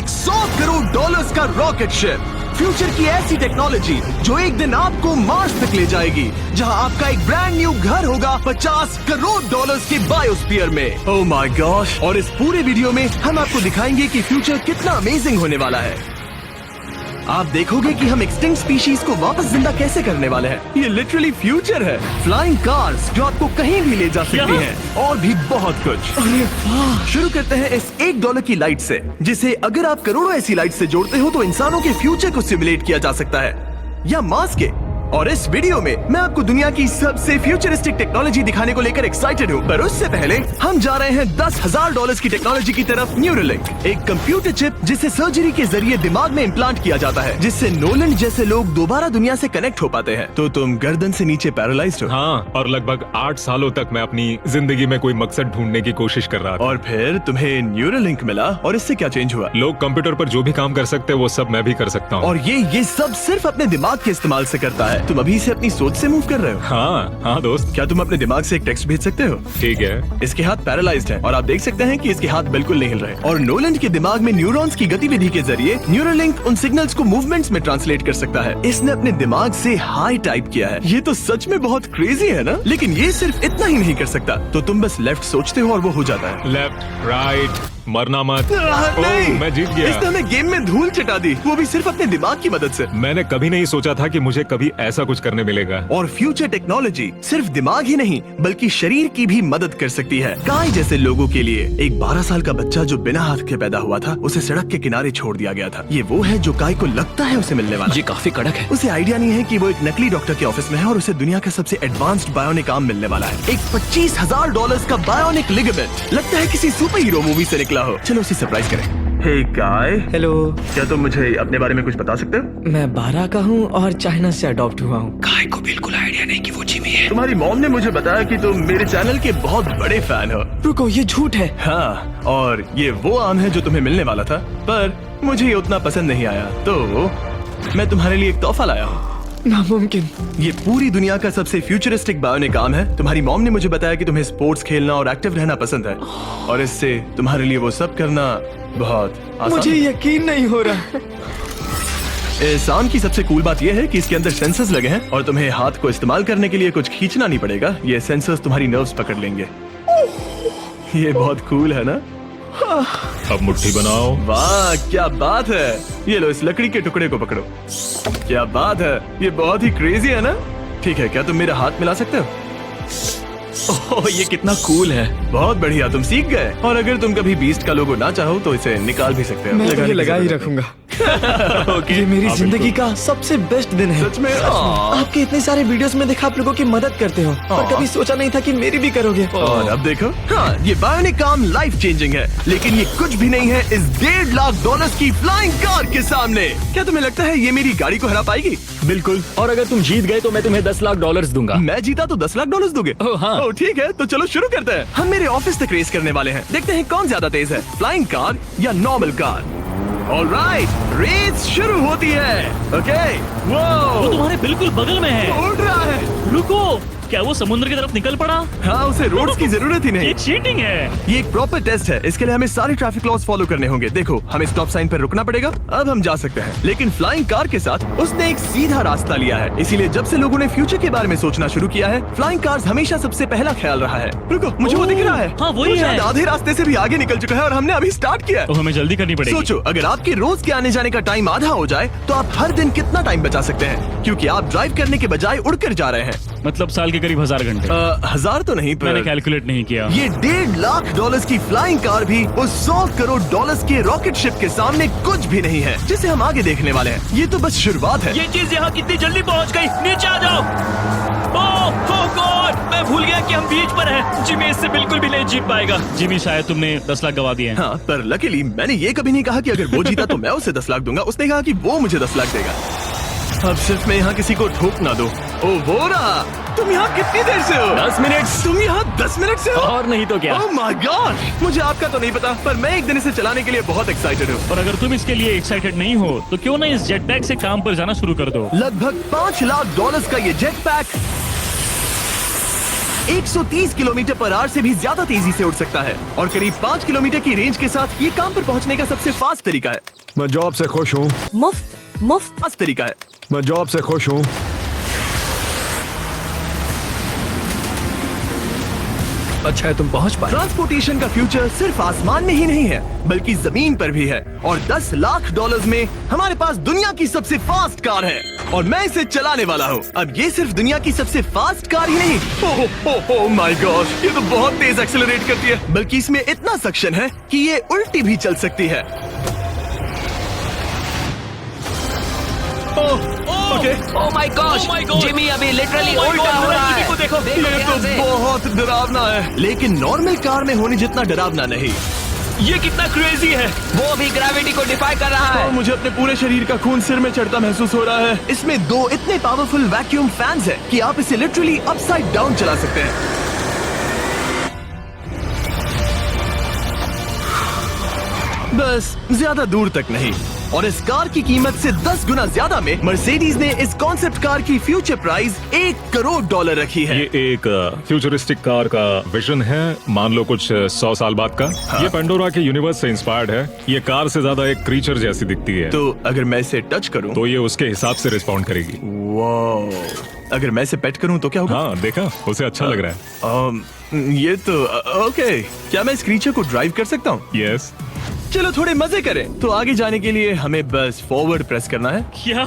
एक 100 करोड़ डॉलर्स का rocket ship, future की ऐसी टेक्नोलॉजी जो एक दिन आपको मार्स तक ले जाएगी, जहां आपका एक ब्रांड न्यू घर होगा 50 करोड़ डॉलर्स के बायोस्फीयर में। Oh my gosh. और इस पूरे वीडियो में हम आपको दिखाएंगे कि फ्यूचर कितना अमेजिंग होने वाला है। आप देखोगे कि हम एक्सटिंक्ट स्पीशीज को वापस जिंदा कैसे करने वाले हैं। ये लिटरली फ्यूचर है। फ्लाइंग कार्स जो आपको कहीं भी ले जा सकती हैं, और भी बहुत कुछ। शुरू करते हैं इस $1 की लाइट से, जिसे अगर आप करोड़ों ऐसी लाइट से जोड़ते हो तो इंसानों के फ्यूचर को सिमुलेट किया जा सकता है, या मार्स के। और इस वीडियो में मैं आपको दुनिया की सबसे फ्यूचरिस्टिक टेक्नोलॉजी दिखाने को लेकर एक्साइटेड हूँ। पर उससे पहले हम जा रहे हैं $10,000 की टेक्नोलॉजी की तरफ। न्यूरोलिंक, एक कंप्यूटर चिप जिसे सर्जरी के जरिए दिमाग में इम्प्लांट किया जाता है, जिससे नोलन जैसे लोग दोबारा दुनिया से कनेक्ट हो पाते हैं। तो तुम गर्दन से नीचे पैरालाइज्ड हो। हाँ, और लगभग 8 सालों तक मैं अपनी जिंदगी में कोई मकसद ढूंढने की कोशिश कर रहा था। और फिर तुम्हें न्यूरोलिंक मिला, और इससे क्या चेंज हुआ? लोग कंप्यूटर पर जो भी काम कर सकते हैं वो सब मैं भी कर सकता हूँ। और ये सब सिर्फ अपने दिमाग के इस्तेमाल से करता है। तुम अभी से अपनी सोच से मूव कर रहे हो। हाँ दोस्त। क्या तुम अपने दिमाग से एक टेक्स्ट भेज सकते हो? ठीक है। इसके हाथ पैरालाइज्ड हैं, और आप देख सकते हैं कि इसके हाथ बिल्कुल नहीं हिल रहे। और नोलन के दिमाग में न्यूरॉन्स की गतिविधि के जरिए न्यूरोलिंक उन सिग्नल्स को मूवमेंट्स में ट्रांसलेट कर सकता है। इसने अपने दिमाग से हाई टाइप किया है। ये तो सच में बहुत क्रेजी है ना? लेकिन ये सिर्फ इतना ही नहीं कर सकता। तो तुम बस लेफ्ट सोचते हो और वो हो जाता है। लेफ्ट, राइट, मरना मत। नहीं, मैं जीत गया। इसने हमें गेम में धूल चटा दी, वो भी सिर्फ अपने दिमाग की मदद से। मैंने कभी नहीं सोचा था कि मुझे कभी ऐसा कुछ करने मिलेगा। और फ्यूचर टेक्नोलॉजी सिर्फ दिमाग ही नहीं बल्कि शरीर की भी मदद कर सकती है। गाय जैसे लोगों के लिए एक 12 साल का बच्चा जो बिना हाथ के पैदा हुआ था, उसे सड़क के किनारे छोड़ दिया गया था। ये वो है जो गाय को लगता है उसे मिलने वाला। ये काफी कड़क है। उसे आइडिया नहीं है कि वो एक नकली डॉक्टर के ऑफिस में है और उसे दुनिया का सबसे एडवांस्ड बायोनिक आर्म मिलने वाला है। एक $25,000 का बायोनिक लिगामेंट, लगता है किसी सुपर हीरो मूवी से निकला हो। चलो उसे सरप्राइज करें। हे गाय। हेलो। क्या तुम मुझे अपने बारे में कुछ बता सकते हो? मैं 12 का हूँ और चाइना से अडॉप्ट हुआ हूँ। गाय को बिल्कुल आइडिया नहीं कि वो जिमी है। तुम्हारी मॉम ने मुझे बताया कि तुम मेरे चैनल के बहुत बड़े फैन हो। रुको, ये झूठ है। हाँ, और ये वो आम है जो तुम्हें मिलने वाला था, पर मुझे ये उतना पसंद नहीं आया, तो मैं तुम्हारे लिए एक तोहफा लाया हूँ। नामुमकिन। ये पूरी दुनिया का सबसे फ्यूचरिस्टिक बायोनिक आर्म है। तुम्हारी मॉम ने मुझे बताया कि तुम्हें स्पोर्ट्स खेलना और एक्टिव रहना पसंद है, और इससे तुम्हारे लिए वो सब करना बहुत आसान। मुझे यकीन नहीं हो रहा। इस आर्म की सबसे कूल बात यह है कि इसके अंदर सेंसर्स लगे हैं, और तुम्हें हाथ को इस्तेमाल करने के लिए कुछ खींचना नहीं पड़ेगा। ये सेंसर्स तुम्हारी नर्व्स पकड़ लेंगे। ये बहुत कूल है ना? अब मुट्ठी बनाओ। वाह, क्या बात है। ये लो, इस लकड़ी के टुकड़े को पकड़ो। क्या बात है, ये बहुत ही क्रेजी है ना? ठीक है, क्या तुम मेरा हाथ मिला सकते हो? ओह, ये कितना कूल है। बहुत बढ़िया, तुम सीख गए। और अगर तुम कभी बीस्ट का लोगो ना चाहो तो इसे निकाल भी सकते हो। मैं तो ये लगा ही रखूंगा। ये मेरी जिंदगी का सबसे बेस्ट दिन है। सच में? आपके इतने सारे वीडियोस में देखा आप लोगों की मदद करते हो, पर कभी सोचा नहीं था कि मेरी भी करोगे। और अब देखो, हाँ, ये बायोनिक आर्म लाइफ चेंजिंग है, लेकिन ये कुछ भी नहीं है इस $1.5 की फ्लाइंग कार के सामने। क्या तुम्हें लगता है ये मेरी गाड़ी को हरा पाएगी? बिल्कुल। और अगर तुम जीत गए तो मैं तुम्हें $10,00,000 दूंगा। मैं जीता तो $10,00,000 दोगे? ओह, हाँ। ओह, ठीक है, तो चलो शुरू करते हैं। हम मेरे ऑफिस तक रेस करने वाले हैं। देखते हैं कौन ज्यादा तेज है, फ्लाइंग कार या नॉर्मल कार। ऑलराइट, रेस शुरू होती है। ओके, वो तुम्हारे बिल्कुल बगल में है। उड़ रहा है। रुको, क्या वो समुद्र की तरफ निकल पड़ा? हाँ, उसे रोड्स की जरूरत ही नहीं। ये चीटिंग है। ये एक प्रॉपर टेस्ट है। इसके लिए हमें सारे ट्रैफिक लॉज फॉलो करने होंगे। देखो, हमें स्टॉप साइन पर रुकना पड़ेगा। अब हम जा सकते हैं, लेकिन फ्लाइंग कार के साथ उसने एक सीधा रास्ता लिया है। इसीलिए जब से लोगों ने फ्यूचर के बारे में सोचना शुरू किया है, फ्लाइंग कार्स हमेशा सबसे पहला ख्याल रहा है। रुको, मुझे वो दिख रहा है। हाँ, वही वो शायद है। आधे रास्ते से भी आगे निकल चुका है और हमने अभी स्टार्ट किया है। तो हमें जल्दी करनी पड़ेगी। सोचो, अगर आपके रोज के आने जाने का टाइम आधा हो जाए तो आप हर दिन कितना टाइम बचा सकते हैं, क्योंकि आप ड्राइव करने के बजाय उड़कर जा रहे हैं। मतलब साल के करीब 1000 घंटे। 1000 तो नहीं, मैंने पर कैलकुलेट नहीं किया। ये $1.5 की फ्लाइंग कार भी उस $100 करोड़ के रॉकेट शिप के सामने कुछ भी नहीं है, जिसे हम आगे देखने वाले हैं। ये तो बस शुरुआत है। ये चीज यहाँ कितनी जल्दी पहुँच गई। नीचे आ जाओ। ओह गॉड, मैं भूल गया कि हम बीच पर हैं। जिमी इससे बिल्कुल भी नहीं जीत पाएगा। जिमी, शायद तुमने 10 लाख गवा दिए हैं। हाँ, पर लकीली मैंने ये कभी नहीं कहा कि अगर वो जीता तो मैं उसे 10 लाख दूंगा। उसने कहा कि वो मुझे 10 लाख देगा। अब सिर्फ मैं यहाँ किसी को ठोक ना दो। ओ, वो रहा। तुम यहाँ कितनी देर से हो? 10 मिनट। तुम यहाँ 10 मिनट से हो? और नहीं तो क्या। ओह माय गॉड, मुझे आपका तो नहीं पता, पर मैं एक दिन इसे चलाने के लिए बहुत एक्साइटेड हूँ। और अगर तुम इसके लिए एक्साइटेड नहीं हो तो क्यों ना इस जेट पैक से काम पर जाना शुरू कर दो। लगभग $5 लाख का ये jet pack 130 kilometre per hour से भी ज्यादा तेजी से उड़ सकता है और करीब 5 किलोमीटर की रेंज के साथ ये काम पर पहुंचने का सबसे फास्ट तरीका है। मैं जॉब से खुश हूँ। मुफ्त फास्ट तरीका है। मैं जॉब से खुश हूँ। अच्छा है तुम पहुंच पाए। ट्रांसपोर्टेशन का फ्यूचर सिर्फ आसमान में ही नहीं है बल्कि जमीन पर भी है और 10 लाख डॉलर्स में हमारे पास दुनिया की सबसे फास्ट कार है और मैं इसे चलाने वाला हूँ। अब ये सिर्फ दुनिया की सबसे फास्ट कार ही नहीं, ओह माय गॉड, ये तो बहुत तेज एक्सेलरेट करती है, बल्कि इसमें इतना सक्शन है कि ये उल्टी भी चल सकती है। Okay, oh my gosh, Jimmy अभी लिटरली उल्टा हो रहा है। को देखो, देखो ये तो कैसे। बहुत डरावना है, लेकिन नॉर्मल कार में होने जितना डरावना नहीं। ये कितना क्रेजी है। वो भी ग्रेविटी को डिफाई कर रहा और है। मुझे अपने पूरे शरीर का खून सिर में चढ़ता महसूस हो रहा है। इसमें 2 इतने पावरफुल वैक्यूम फैंस हैं कि आप इसे लिटरली अपसाइड डाउन चला सकते हैं। बस ज्यादा दूर तक नहीं। और इस कार की कीमत से 10 गुना ज्यादा में मर्सिडीज ने इस कॉन्सेप्ट कार की फ्यूचर प्राइस $1 करोड़ रखी है। ये एक फ्यूचरिस्टिक कार का विजन है, मान लो कुछ 100 साल बाद का। ये पेंडोरा के यूनिवर्स से इंस्पायर्ड है। ये कार से ज्यादा एक क्रीचर जैसी दिखती है, तो अगर मैं इसे टच करूं तो ये उसके हिसाब से रिस्पॉन्ड करेगी। वाह, अगर मैं इसे पेट करूं तो क्या होगा? हाँ देखा, उसे अच्छा लग रहा है। ये तो ओके। क्या मैं इस क्रीचर को ड्राइव कर सकता हूँ? यस। चलो थोड़े मजे करें। तो आगे जाने के लिए हमें बस फॉरवर्ड प्रेस करना है। क्या?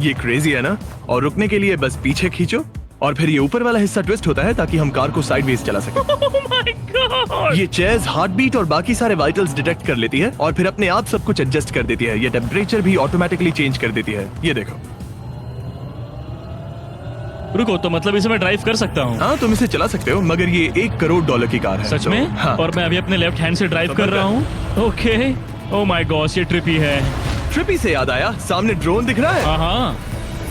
ये क्रेजी है ना? और रुकने के लिए बस पीछे खींचो और फिर ये ऊपर वाला हिस्सा ट्विस्ट होता है ताकि हम कार को साइडवेज चला सकें। Oh my God! ये चेयर्स हार्ट बीट और बाकी सारे वाइटल्स डिटेक्ट कर लेती है और फिर अपने आप सब कुछ एडजस्ट कर देती है। ये टेम्परेचर भी ऑटोमेटिकली चेंज कर देती है। ये देखो। रुको, तो मतलब इसे मैं ड्राइव कर सकता हूँ? हाँ, तुम इसे चला सकते हो, मगर ये $1 करोड़ की कार है। सच तो, में? हाँ। और मैं अभी अपने लेफ्ट हैंड से ड्राइव कर रहा हूँ। ओके। ओह माय गॉड, ये ट्रिपी है। ट्रिपी से याद आया, सामने ड्रोन दिख रहा है? हाँ।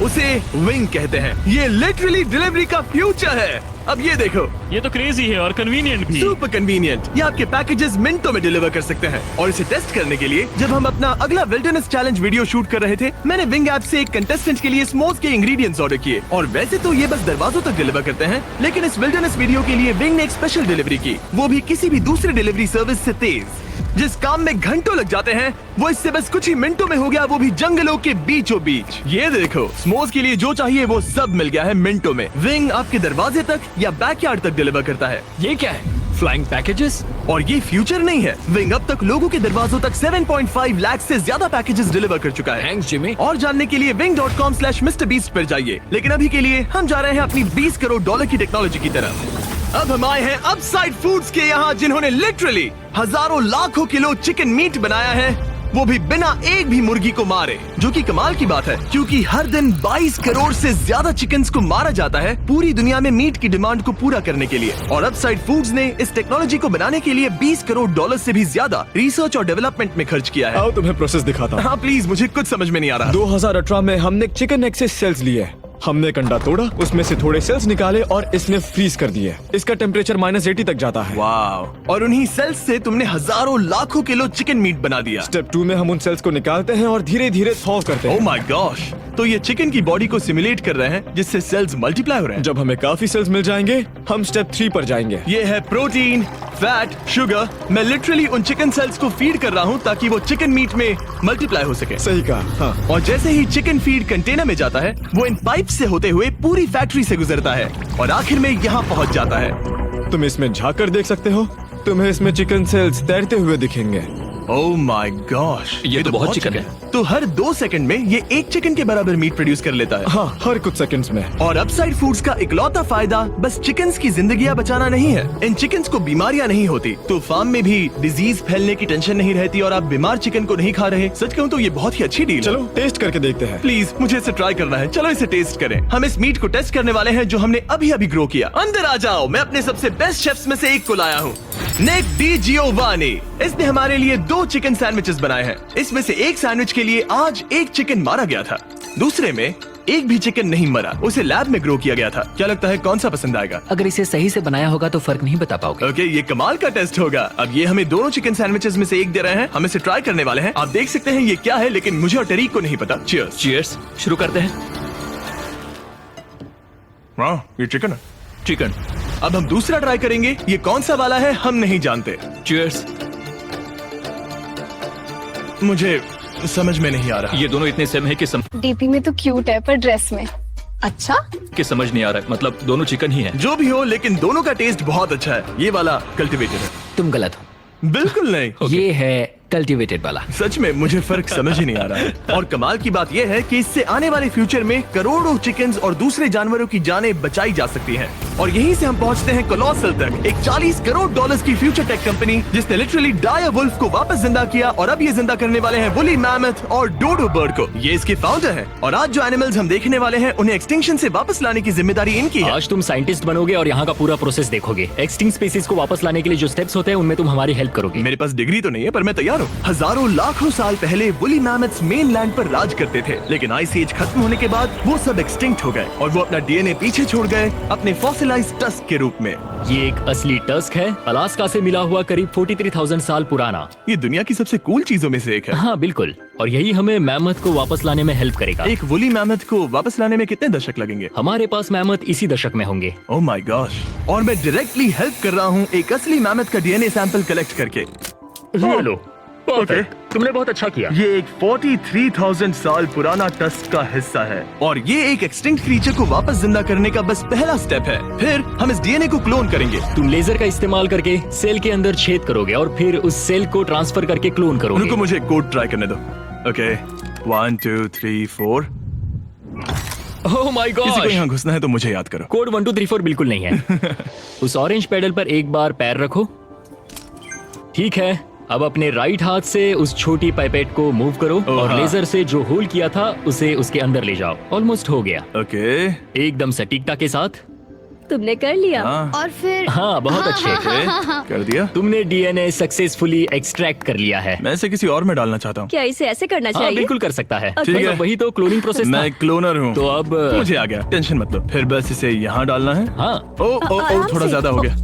उसे विंग कहते हैं। ये लिटरली डिलीवरी का फ्यूचर है। अब ये देखो, ये तो क्रेजी है और कन्वीनियंट भी। Super convenient. ये आपके पैकेजेस मिनटों में डिलीवर कर सकते हैं। और इसे टेस्ट करने के लिए जब हम अपना अगला विल्डरनेस चैलेंज वीडियो शूट कर रहे थे, मैंने विंग ऐप से एक कंटेस्टेंट के लिए स्मोक्स के इंग्रेडिएंट्स ऑर्डर किए। और वैसे तो ये बस दरवाजों तक डिलीवर करते हैं, लेकिन इस विल्डरनेस वीडियो के लिए विंग ने एक स्पेशल डिलीवरी की, वो भी किसी भी दूसरे डिलीवरी सर्विस से तेज। जिस काम में घंटों लग जाते हैं वो इससे बस कुछ ही मिनटों में हो गया, वो भी जंगलों के बीचों बीच। ये देखो, स्मोक्स के लिए जो चाहिए वो सब मिल गया है मिनटों में। विंग आपके दरवाजे तक या बैकयार्ड तक डिलीवर करता है। ये क्या है? Flying packages? और ये फ्यूचर नहीं है, विंग अब तक लोगों के दरवाजों तक 7.5 लाख से ज्यादा पैकेजेस डिलीवर कर चुका है। Thanks Jimmy. और जानने के लिए wing.com/MrBeast पर जाइए। लेकिन अभी के लिए हम जा रहे हैं अपनी $20 करोड़ की टेक्नोलॉजी की तरफ। अब हम आए हैं अपसाइड फूड्स के यहाँ, जिन्होंने लिटरली हजारों लाखों किलो चिकन मीट बनाया है, वो भी बिना एक भी मुर्गी को मारे। जो कि कमाल की बात है, क्योंकि हर दिन 22 करोड़ से ज्यादा चिकन्स को मारा जाता है पूरी दुनिया में मीट की डिमांड को पूरा करने के लिए। और अपसाइड फूड्स ने इस टेक्नोलॉजी को बनाने के लिए $20 करोड़ से भी ज्यादा रिसर्च और डेवलपमेंट में खर्च किया है। आओ तुम्हें प्रोसेस दिखाता हूँ। हाँ प्लीज, मुझे कुछ समझ में नहीं आ रहा। 2018 में हमने चिकन एग से सेल्स लिए। हमने एक अंडा तोड़ा, उसमें से थोड़े सेल्स निकाले और इसमें फ्रीज कर दिए। इसका टेम्परेचर -80 तक जाता है। वाव। और उन्हीं सेल्स से तुमने हजारों लाखों किलो चिकन मीट बना दिया। स्टेप 2 में हम उन सेल्स को निकालते हैं और धीरे धीरे थॉ करते ओह हैं। माय गॉश, तो ये चिकन की बॉडी को सिमुलेट कर रहे हैं जिससे सेल्स मल्टीप्लाई हो रहे हैं। जब हमें काफी सेल्स मिल जाएंगे, हम स्टेप 3 पर जाएंगे। ये है प्रोटीन, फैट, शुगर। मैं लिटरली उन चिकन सेल्स को फीड कर रहा हूँ ताकि वो चिकन मीट में मल्टीप्लाई हो सके। सही कहा। हाँ। और जैसे ही चिकन फीड कंटेनर में जाता है, वो इन पाइप से होते हुए पूरी फैक्ट्री से गुजरता है और आखिर में यहाँ पहुँच जाता है। तुम इसमें झाँक कर देख सकते हो, तुम्हें इसमें चिकन सेल्स तैरते हुए दिखेंगे। ओह माय गॉश, ये तो बहुत चिकन है। तो हर 2 सेकंड में ये 1 चिकन के बराबर मीट प्रोड्यूस कर लेता है। हाँ, हर कुछ सेकंड्स में। और अपसाइड फूड्स का इकलौता फायदा बस चिकन्स की जिंदगियां बचाना नहीं है। इन चिकन्स को बीमारियां नहीं होती, तो फार्म में भी डिजीज फैलने की टेंशन नहीं रहती और आप बीमार चिकन को नहीं खा रहे। सच कहूँ तो ये बहुत ही अच्छी डील है। चलो टेस्ट करके देखते हैं। प्लीज, मुझे इसे ट्राई करना है। चलो इसे टेस्ट करें। हम इस मीट को टेस्ट करने वाले हैं जो हमने अभी अभी ग्रो किया। अंदर आ जाओ, मैं अपने सबसे बेस्ट शेफ्स में से एक को लाया हूँ, निक डी जियोवानी। इसने हमारे लिए 2 चिकन सैंडविचेस बनाए हैं। इसमें से एक सैंडविच के लिए आज 1 चिकन मारा गया था, दूसरे में एक भी चिकन नहीं मरा, उसे लैब में ग्रो किया गया था। क्या लगता है कौन सा पसंद आएगा? अगर इसे सही से बनाया होगा तो फर्क नहीं बता पाओगे। ओके, ये कमाल का टेस्ट होगा। अब ये हमें दोनों चिकन सैंडविचेस में से एक दे रहे हैं, हम इसे ट्राई करने वाले हैं। आप देख सकते हैं ये क्या है, लेकिन मुझे और टरीक को नहीं पता। चीयर्स। चीयर्स। शुरू करते हैं। हाँ, ये चिकन है। चिकन। अब हम दूसरा ट्राई करेंगे। ये कौन सा वाला है हम नहीं जानते। चीयर्स। मुझे समझ में नहीं आ रहा। ये दोनों इतने सेम है कि डीपी में तो क्यूट है पर ड्रेस में अच्छा। समझ नहीं आ रहा है। मतलब दोनों चिकन ही है। जो भी हो, लेकिन दोनों का टेस्ट बहुत अच्छा है। ये वाला कल्टीवेटेड है। तुम गलत हो। बिल्कुल नहीं। ये है कल्टीवेटेड वाला। सच में मुझे फर्क समझ ही नहीं आ रहा है। और कमाल की बात यह है कि इससे आने वाले फ्यूचर में करोड़ों चिकन्स और दूसरे जानवरों की जानें बचाई जा सकती हैं। और यहीं से हम पहुंचते हैं कोलोसल तक, एक 40 करोड़ डॉलर्स की फ्यूचर टेक कंपनी जिसने लिटरली डायर वुल्फ को वापस जिंदा किया और अब ये जिंदा करने वाले हैं वुली मैमथ और डोडो बर्ड को। ये इसके फाउंडर हैं और आज जो एनिमल्स हम देखने वाले हैं उन्हें एक्सटिंक्शन से वापस लाने की जिम्मेदारी इनकी है। आज तुम साइंटिस्ट बनोगे और यहाँ का पूरा प्रोसेस देखोगे। एक्सटिंक्ट स्पीसीज को वापस लाने के लिए जो स्टेप्स होते हैं उनमें तुम हमारी हेल्प करोगे। मेरे पास डिग्री तो नहीं है पर मैं तैयार हूँ। हजारों लाखों साल पहले वुली मैमथ्स मेनलैंड पर राज करते थे, लेकिन आइस एज खत्म होने के बाद वो सब एक्सटिंक्ट हो गए और वो अपना डीएनए पीछे छोड़ गए अपने फॉसिलाइज्ड टस्क के रूप में। ये एक असली टस्क है, अलास्का से मिला हुआ, करीब 43,000 साल पुराना। ये दुनिया की सबसे कूल चीजों में से एक है। हाँ बिल्कुल, और यही हमें मैमथ को वापस लाने में हेल्प करेगा। एक वुली मैमथ को वापस लाने में कितने दशक लगेंगे? हमारे पास मैमथ इसी दशक में होंगे। Oh my gosh. और मैं डायरेक्टली हेल्प कर रहा हूँ एक असली मैमथ का डीएनए सैंपल कलेक्ट करके। ये लो। परफेक्ट। तुमने बहुत अच्छा किया। ये एक 43,000 साल पुराना टस्क का हिस्सा है और ये एक एक्सटिंक्ट क्रीचर को वापस जिंदा करने का बस पहला स्टेप है। फिर हम इस डीएनए को क्लोन करेंगे। तुम लेजर का इस्तेमाल करके सेल के अंदर छेद करोगे और फिर उस सेल को ट्रांसफर करके क्लोन करोगे। रुको, मुझे कोड ट्राई करने दो। ओके, 1 2 3 4। ओह माय किसी को गॉड। यहाँ घुसना है तो मुझे याद करो। कोड 1 2 3 4 बिल्कुल नहीं है। उस ऑरेंज पेडल पर एक बार पैर रखो। ठीक है, अब अपने राइट हाथ से उस छोटी पाइपेट को मूव करो और हाँ। लेजर से जो होल किया था उसे उसके अंदर ले जाओ। ऑलमोस्ट हो गया। ओके, एकदम सटीकता के साथ। तुमने कर लिया। हाँ। और फिर हाँ बहुत अच्छे। कर दिया। तुमने डीएनए सक्सेसफुली एक्सट्रैक्ट कर लिया है। मैं इसे किसी और में डालना चाहता हूँ। क्या इसे ऐसे करना हाँ चाहिए? बिल्कुल कर सकता है। ठीक है। मतलब वही तो क्लोनिंग प्रोसेस था। मैं क्लोनर हूँ तो अब मुझे आ गया, टेंशन मत लो। फिर बस इसे यहाँ डालना है। हाँ, ओ ओ ओ आराम थोड़ा से। ज्यादा हो गया।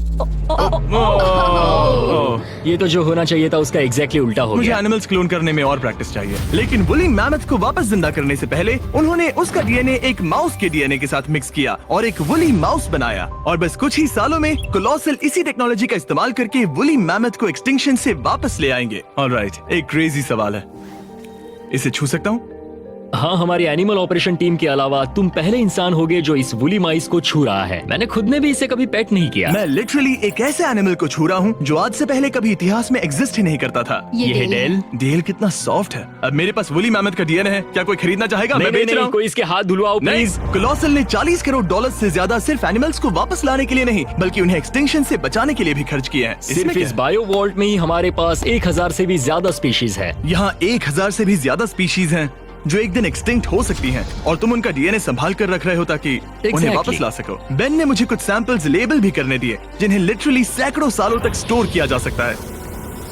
ये तो जो होना चाहिए था उसका एग्जैक्टली उल्टा हो मुझे गया। एनिमल्स क्लोन करने में और प्रैक्टिस चाहिए। लेकिन वुली मैमथ को वापस जिंदा करने से पहले उन्होंने उसका डीएनए एक माउस के डीएनए के साथ मिक्स किया और एक वुली माउस बनाया। और बस कुछ ही सालों में कोलोसल इसी टेक्नोलॉजी का इस्तेमाल करके वुली मैमथ को एक्सटिंक्शन से वापस ले आएंगे। ऑलराइट, एक क्रेजी सवाल है, इसे छू सकता हूँ? हाँ, हमारी एनिमल ऑपरेशन टीम के अलावा तुम पहले इंसान होगे जो इस वुली माइस को छू रहा है। मैंने खुद ने भी इसे कभी पेट नहीं किया। मैं लिटरली एक ऐसे एनिमल को छू रहा हूँ जो आज से पहले कभी इतिहास में एग्जिस्ट ही नहीं करता था। ये है डेल। डेल कितना सॉफ्ट है। अब मेरे पास वुली मैमथ का डीएनए है, क्या कोई खरीदना चाहेगा? मैं बेच रहा हूँ। कोई इसके हाथ धुलवाओ नहीं, प्लीज। कोलोसल ने 40 करोड़ डॉलर से ज्यादा सिर्फ एनिमल्स को वापस लाने के लिए नहीं, बल्कि उन्हें एक्सटिंक्शन से बचाने के लिए भी खर्च किए हैं। सिर्फ इस बायो वॉल्ट में ही हमारे पास 1000 से भी ज्यादा स्पीशीज है। यहाँ 1000 से भी ज्यादा स्पीशीज हैं जो एक दिन एक्सटिंक्ट हो सकती हैं और तुम उनका डीएनए संभाल कर रख रहे हो ताकि उन्हें वापस ला सको। बेन ने मुझे कुछ सैंपल्स लेबल भी करने दिए जिन्हें लिटरली सैकड़ों सालों तक स्टोर किया जा सकता है।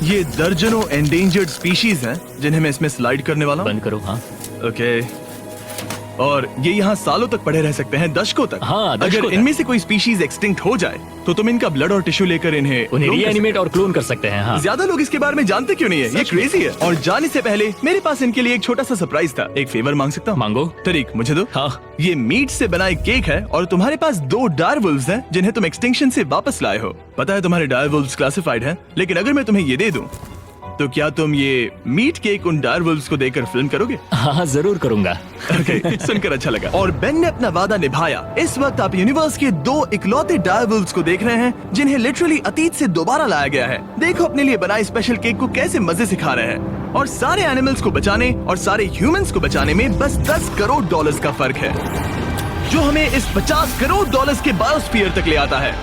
ये दर्जनों एंडेंजर्ड स्पीशीज हैं जिन्हें मैं इसमें स्लाइड करने वाला हूँ। बंद करो। हाँ ओके, और ये यहाँ सालों तक पड़े रह सकते हैं, दशकों तक। हाँ, दशकों अगर तक। इनमें से कोई स्पीशीज एक्सटिंक्ट हो जाए तो तुम इनका ब्लड और टिश्यू लेकर इन्हें उन्हें clone कर रीएनिमेट और क्लोन कर सकते हैं। हाँ ज्यादा लोग इसके बारे में जानते क्यों नहीं है? ये क्रेजी है। और जाने से पहले मेरे पास इनके लिए एक छोटा सा सरप्राइज था। एक फेवर मांग सकता हूँ? मांगो। तरीक मुझे दो। हाँ। ये मीट से बना एक केक है और तुम्हारे पास 2 डायरवुल्व्स हैं जिन्हें तुम एक्सटिंक्शन से वापस लाए हो। पता है तुम्हारे डायरवुल्व्स क्लासिफाइड हैं, लेकिन अगर मैं तुम्हें ये दे दूं तो क्या तुम ये मीट केक उन डायरवुल्व्स को देकर फिल्म करोगे? हाँ जरूर करूंगा। Okay, सुनकर अच्छा लगा। और बेन ने अपना वादा निभाया। इस वक्त आप यूनिवर्स के 2 इकलौते डायरवुल्व्स को देख रहे हैं जिन्हें लिटरली अतीत से दोबारा लाया गया है। देखो अपने लिए बनाए स्पेशल केक को कैसे मजे से खा रहे हैं। और सारे एनिमल्स को बचाने और सारे ह्यूमंस को बचाने में बस 10 करोड़ डॉलर्स का फर्क है, जो हमें इस 50 करोड़ डॉलर्स के बायोस्फीयर तक ले आता है,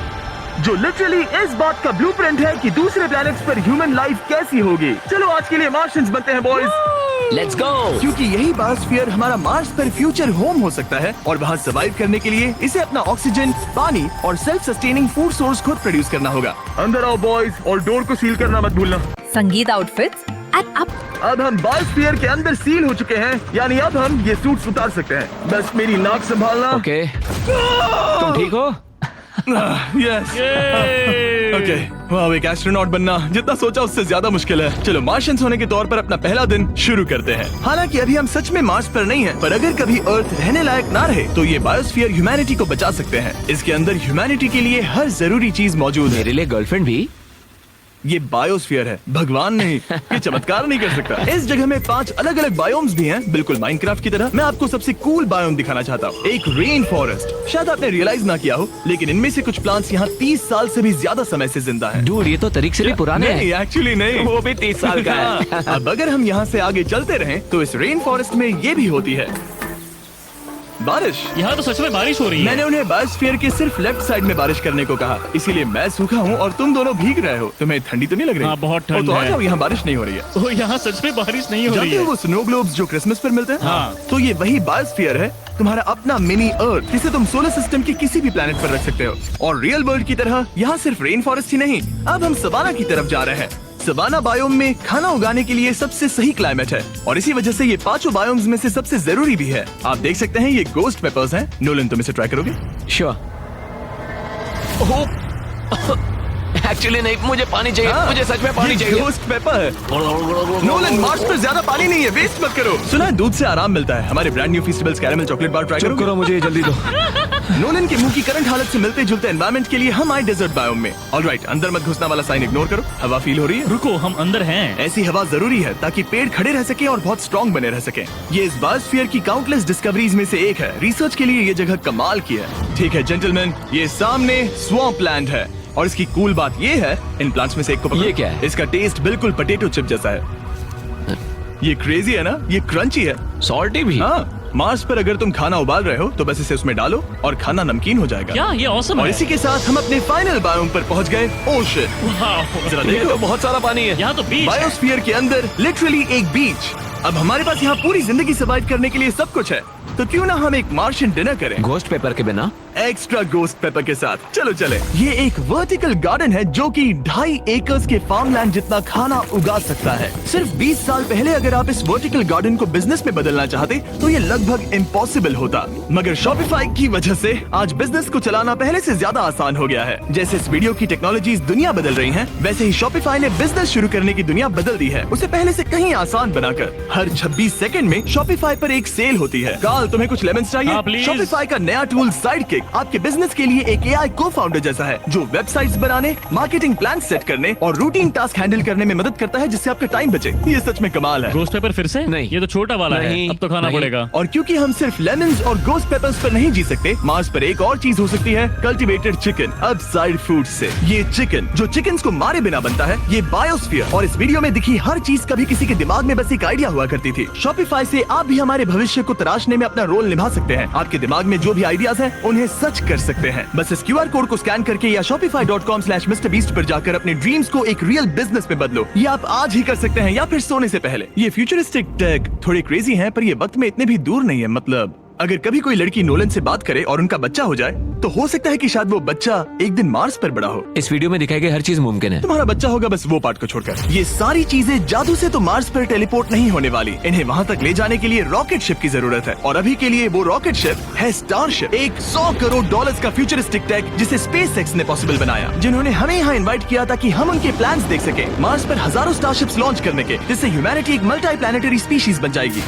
जो लिटरली इस बात का ब्लूप्रिंट है कि दूसरे प्लैनेट्स पर ह्यूमन लाइफ कैसी होगी। चलो आज के लिए मार्शियंस बनते हैं बॉयज। Let's go. क्योंकि यही बायोस्फीयर हमारा मार्स पर फ्यूचर होम हो सकता है और वहाँ सर्वाइव करने के लिए इसे अपना ऑक्सीजन, पानी और सेल्फ सस्टेनिंग फूड सोर्स खुद प्रोड्यूस करना होगा। अंदर आओ बॉयज और डोर को सील करना मत भूलना। संगीत आउटफिट्स एंड अप। अब हम बायोस्फीयर के अंदर सील हो चुके हैं, यानी अब हम ये सूट्स उतार सकते हैं। बस मेरी नाक संभालना। ओके, तुम ठीक हो? यस। ओके, वाह, एक एस्ट्रोनॉट बनना जितना सोचा उससे ज्यादा मुश्किल है। चलो मार्शियंस होने के तौर पर अपना पहला दिन शुरू करते हैं। हालांकि अभी हम सच में मार्स पर नहीं हैं, पर अगर कभी अर्थ रहने लायक ना रहे तो ये बायोस्फीयर ह्यूमैनिटी को बचा सकते हैं। इसके अंदर ह्यूमैनिटी के लिए हर जरूरी चीज मौजूद है। मेरे लिए गर्लफ्रेंड भी। ये बायोस्फीयर है, भगवान नहीं, ये चमत्कार नहीं कर सकता। इस जगह में 5 अलग अलग बायोम्स भी हैं, बिल्कुल माइनक्राफ्ट की तरह। मैं आपको सबसे कूल बायोम दिखाना चाहता हूँ, एक रेन फॉरेस्ट। शायद आपने रियलाइज ना किया हो, लेकिन इनमें से कुछ प्लांट्स यहाँ 30 साल से भी ज्यादा समय से जिंदा हैं। डूड, ये तो तरीक से भी पुराने नहीं, हैं। एक्चुअली नहीं, वो भी 30 साल का है। अब अगर हम यहाँ से आगे चलते रहें तो इस रेन फॉरेस्ट में ये भी होती है बारिश। यहाँ तो सच में बारिश हो रही है। मैंने उन्हें बायोस्फीयर के सिर्फ लेफ्ट साइड में बारिश करने को कहा, इसीलिए मैं सूखा हूँ और तुम दोनों भीग रहे हो। तुम्हें ठंडी तो नहीं लग रही? हाँ, बहुत ठंड तो आ है। जाओ, यहाँ बारिश नहीं हो रही है। ओ, यहाँ सच में बारिश नहीं हो रही जानते हो है। वो स्नो ग्लोब्स जो क्रिसमस पर मिलते हैं? हाँ। तो ये वही बायोस्फीयर है, तुम्हारा अपना मिनी अर्थ, जिसे तुम सोलर सिस्टम के किसी भी प्लेनेट पर रख सकते हो। और रियल वर्ल्ड की तरह यहाँ सिर्फ रेन फॉरेस्ट ही नहीं, अब हम सवाना की तरफ जा रहे हैं। सवाना बायोम में खाना उगाने के लिए सबसे सही क्लाइमेट है और इसी वजह से ये 5 बायोम्स में से सबसे जरूरी भी है। आप देख सकते हैं ये गोस्ट पेपर्स हैं। नोलन, तुम इसे ट्राई करोगे? श्योर। एक्चुअली नहीं, मुझे पानी चाहिए। हाँ, मुझे सच में पानी ये चाहिए। गोस्ट पेपर है। नोलन, मार्स पर ज्यादा पानी नहीं है, वेस्ट मत करो। सुना है दूध से आराम मिलता है। हमारे brand new Feastables caramel chocolate bar try चुप करो। करो, मुझे जल्दी दो। नोलन के मुंह की करंट हालत से मिलते जुलते एनवायरनमेंट के लिए हम आए डेजर्ट बायोम में। ऑलराइट, अंदर मत घुसना वाला साइन इग्नोर करो। हवा फील हो रही है? रुको, हम अंदर हैं। ऐसी हवा जरूरी है ताकि पेड़ खड़े रह सके और बहुत स्ट्रॉन्ग बने रह सके। ये इस बायोस्फीयर की काउंटलेस डिस्कवरीज में से एक है। रिसर्च के लिए ये जगह कमाल की है। ठीक है जेंटलमैन, ये सामने स्वैम्प लैंड है और इसकी कूल बात ये है, इन प्लांट्स में से एक को पकड़ो। ये क्या है? इसका टेस्ट बिल्कुल पोटैटो चिप जैसा है। ये क्रेजी है ना? ये क्रंची है। सॉल्टी भी। हाँ, मार्स पर अगर तुम खाना उबाल रहे हो तो बस इसे उसमें डालो और खाना नमकीन हो जाएगा। क्या ये ऑसम और है? इसी के साथ हम अपने फाइनल बायोम पर पहुंच गए, ओशन। वाह, जरा ये देखो, तो बहुत सारा पानी है। यहाँ तो बीच है। बायोस्फीयर के अंदर लिटरली एक बीच। अब हमारे पास यहाँ पूरी जिंदगी सर्वाइव करने के लिए सब कुछ है, तो क्यों ना हम एक मार्शियन डिनर करें घोस्ट पेपर के बिना। एक्स्ट्रा गोस्ट पेपर के साथ। चलो चले। ये एक वर्टिकल गार्डन है जो कि 2.5 एकर्स के फार्मलैंड जितना खाना उगा सकता है। सिर्फ 20 साल पहले अगर आप इस वर्टिकल गार्डन को बिजनेस में बदलना चाहते तो ये लगभग इम्पॉसिबल होता, मगर शॉपिफाई की वजह से आज बिजनेस को चलाना पहले से ज्यादा आसान हो गया है। जैसे इस वीडियो की टेक्नोलॉजीज दुनिया बदल रही हैं, वैसे ही शॉपिफाई ने बिजनेस शुरू करने की दुनिया बदल दी है, उसे पहले से कहीं आसान बनाकर। हर 26 सेकंड में शॉपिफाई पर एक सेल होती है। कार्ल, तुम्हें कुछ लेमन्स चाहिए? हाँ, प्लीज। शॉपिफाई का नया टूल साइडकिक आपके बिजनेस के लिए एक AI को-फाउंडर जैसा है जो वेबसाइट्स बनाने, मार्केटिंग प्लान सेट करने और रूटीन टास्क हैंडल करने में मदद करता है, जिससे आपका टाइम बचे। ये सच में कमाल है। गोस्ट पेपर फिर से? नहीं। ये तो छोटा वाला है, नहीं, अब तो खाना नहीं। पड़ेगा। और क्योंकि हम सिर्फ लेमन्स और गोस्ट पेपर्स पर नहीं जी सकते, मार्स पर एक और चीज हो सकती है, कल्टीवेटेड चिकन, अपसाइड फूड से। ये चिकन जो चिकन्स को मारे बिना बनता है, ये बायोस्फीयर और इस वीडियो में दिखी हर चीज कभी किसी के दिमाग में बस एक आइडिया हुआ करती थी। शॉपिफाई से आप भी हमारे भविष्य को तराशने में अपना रोल निभा सकते हैं। आपके दिमाग में जो भी आइडियाज हैं, उन्हें सच कर सकते हैं। बस इस QR कोड को स्कैन करके या shopify.com/MrBeast पर जाकर अपने ड्रीम्स को एक रियल बिजनेस में बदलो। ये आप आज ही कर सकते हैं या फिर सोने से पहले। ये फ्यूचरिस्टिक टेक थोड़े क्रेजी हैं, पर ये वक्त में इतने भी दूर नहीं है। मतलब अगर कभी कोई लड़की नोलन से बात करे और उनका बच्चा हो जाए, तो हो सकता है कि शायद वो बच्चा एक दिन मार्स पर बड़ा हो। इस वीडियो में दिखाई गई हर चीज मुमकिन है। तुम्हारा बच्चा होगा, बस वो पार्ट को छोड़कर। ये सारी चीजें जादू से तो मार्स पर टेलीपोर्ट नहीं होने वाली। इन्हें वहाँ तक ले जाने के लिए रॉकेट शिप की जरूरत है, और अभी के लिए वो रॉकेट शिप है स्टारशिप, एक $100 करोड़ का फ्यूचरिस्टिक टेक जिसे स्पेसएक्स ने पॉसिबल बनाया, जिन्होंने हमें यहाँ इन्वाइट किया ताकि हम उनके प्लान्स देख सके मार्स पर हजारों स्टारशिप्स लॉन्च करने के, जिससे ह्यूमैनिटी एक मल्टी प्लैनेटरी स्पीशीज बन जाएगी।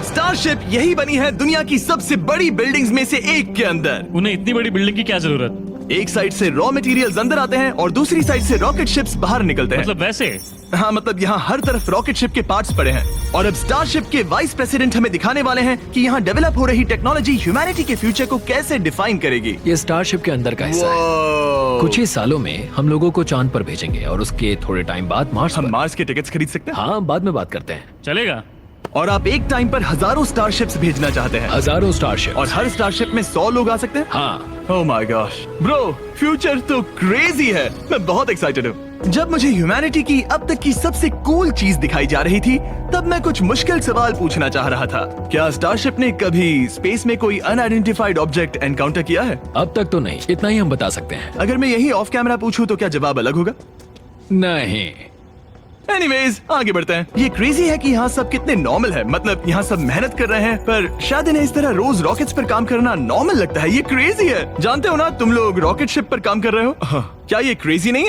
स्टारशिप यही बनी है दुनिया की सबसे बड़ी बिल्डिंग्स में से एक के अंदर। उन्हें इतनी बड़ी बिल्डिंग की क्या जरूरत? एक साइड से रॉ मटेरियल्स अंदर आते हैं और दूसरी साइड से रॉकेट शिप्स बाहर निकलते हैं। मतलब वैसे? हाँ, मतलब यहाँ हर तरफ रॉकेट शिप के पार्ट्स पड़े हैं। और अब स्टारशिप के वाइस प्रेसिडेंट हमें दिखाने वाले हैं कि यहाँ डेवलप हो रही टेक्नोलॉजी ह्यूमैनिटी के फ्यूचर को कैसे डिफाइन करेगी। ये स्टारशिप के अंदर का हिस्सा है। Wow! कुछ ही सालों में हम लोगों को चांद पर भेजेंगे और उसके थोड़े टाइम बाद मार्स हम पर। मार्स के टिकट्स खरीद सकते हैं। हाँ, बाद में बात करते हैं। चलेगा। और आप एक टाइम पर हजारों स्टारशिप्स भेजना चाहते हैं, हजारों स्टारशिप और हर स्टारशिप में 100 लोग आ सकते हैं। हाँ। Oh my gosh bro, future तो क्रेजी है। मैं बहुत एक्साइटेड हूँ। जब मुझे ह्यूमैनिटी की अब तक की सबसे कूल चीज दिखाई जा रही थी, तब मैं कुछ मुश्किल सवाल पूछना चाह रहा था। क्या स्टारशिप ने कभी स्पेस में कोई अनआइडेंटिफाइड ऑब्जेक्ट एनकाउंटर किया है? अब तक तो नहीं, इतना ही हम बता सकते हैं। अगर मैं यही ऑफ कैमरा पूछूं तो क्या जवाब अलग होगा? नहीं। एनीवेज आगे बढ़ते हैं। ये क्रेजी है कि यहाँ सब कितने नॉर्मल है, मतलब यहाँ सब मेहनत कर रहे हैं, पर शायद इन्हें इस तरह रोज रॉकेट्स पर काम करना नॉर्मल लगता है। ये क्रेजी है। जानते हो ना, तुम लोग रॉकेट शिप पर काम कर रहे हो। क्या ये क्रेजी नहीं है?